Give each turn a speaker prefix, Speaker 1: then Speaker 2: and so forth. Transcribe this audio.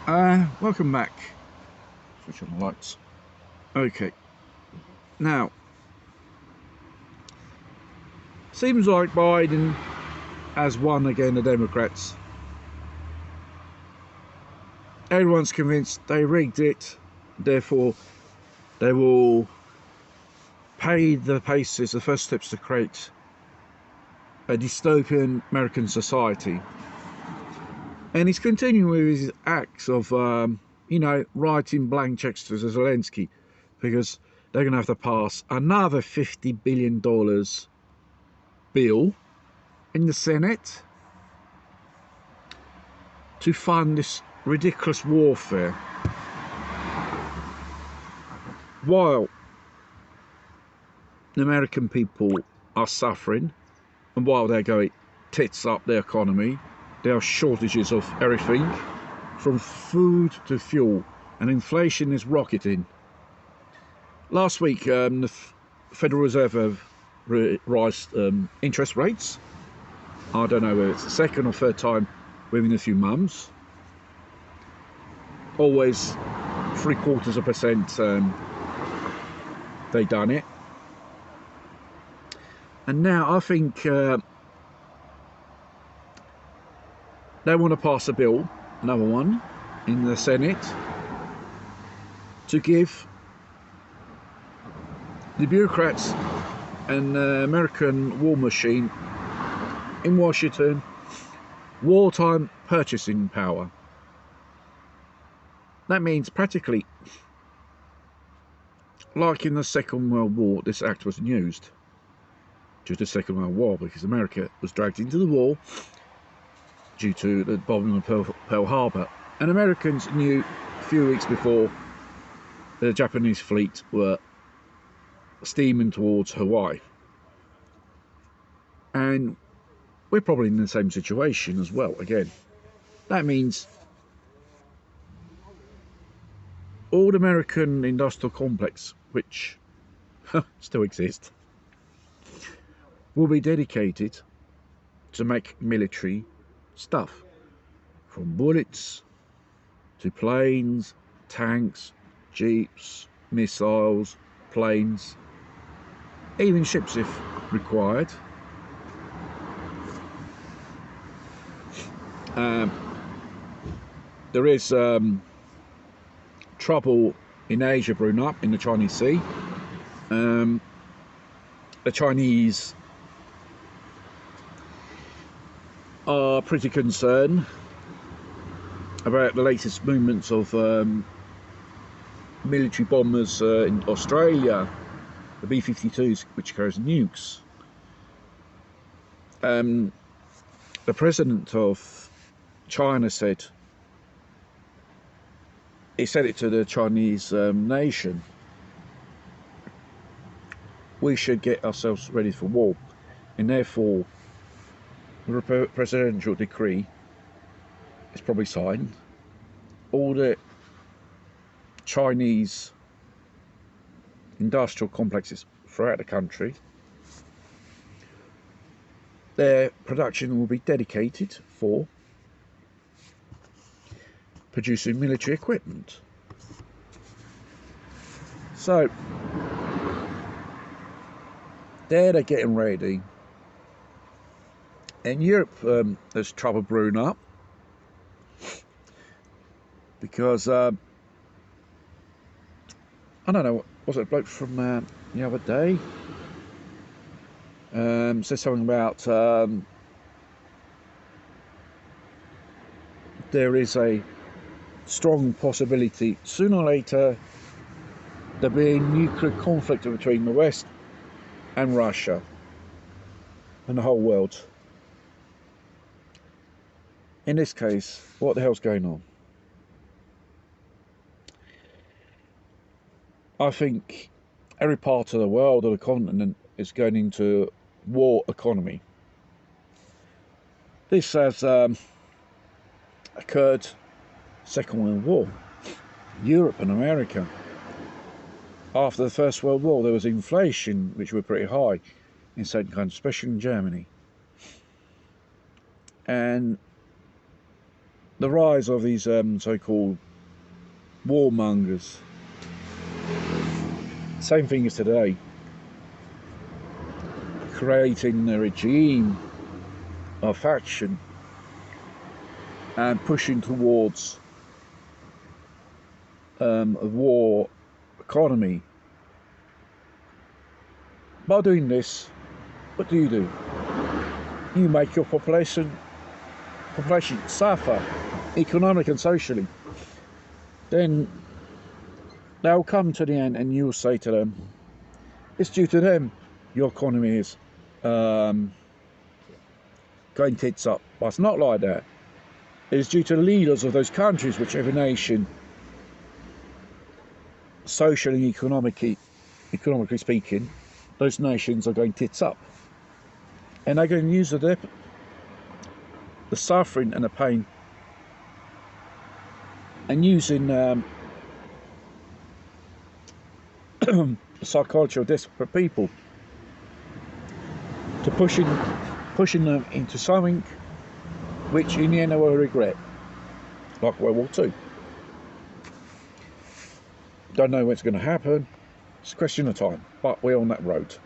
Speaker 1: Welcome back. Switch on the lights. Okay. Now, seems like Biden has won again, the Democrats. Everyone's convinced they rigged it, therefore they will pay the paces, the first steps to create a dystopian American society. And he's continuing with his acts of, writing blank checks to Zelensky, because they're going to have to pass another $50 billion bill in the Senate to fund this ridiculous warfare, while the American people are suffering, and while they're going tits up their economy. There are shortages of everything, from food to fuel, and inflation is rocketing. Last week, the Federal Reserve raised interest rates. I don't know whether it's the second or third time within a few months. Always 0.75%. They done it, and now I think they want to pass a bill, another one, in the Senate to give the bureaucrats and the American war machine in Washington wartime purchasing power. That means practically, like in the Second World War, this act was used due to the Second World War, because America was dragged into the war due to the bombing of Pearl Harbor, and Americans knew a few weeks before the Japanese fleet were steaming towards Hawaii, and we're probably in the same situation as well again. That means all the American industrial complex, which still exists, will be dedicated to make military stuff, from bullets to planes, tanks, jeeps, missiles, planes, even ships if required. There is trouble in Asia brewing up in the Chinese Sea. The Chinese are pretty concerned about the latest movements of military bombers in Australia, the B-52s, which carries nukes. The president of China said it to the Chinese nation, we should get ourselves ready for war, and therefore the presidential decree is probably signed. All the Chinese industrial complexes throughout the country, their production will be dedicated for producing military equipment. So they're getting ready. In Europe, there's trouble brewing up because I don't know, was it a bloke from the other day said something about there is a strong possibility sooner or later there'll be a nuclear conflict between the West and Russia and the whole world. In this case, what the hell's going on? I think every part of the world or the continent is going into war economy. This has occurred Second World War, Europe and America. After the First World War, there was inflation, which were pretty high in certain countries, especially in Germany. And the rise of these so-called warmongers. Same thing as today, creating a regime of faction and pushing towards a war economy. By doing this, what do? You make your population suffer economically and socially. Then they'll come to the end and you'll say to them, it's due to them your economy is going tits up. But it's not like that. It's due to the leaders of those countries, whichever nation, socially and economically speaking, those nations are going tits up. And they're going to use the suffering and the pain and using the psychology of desperate people to pushing them into something which in the end they will regret, like World War II. Don't know when it's going to happen. It's a question of time, but we're on that road.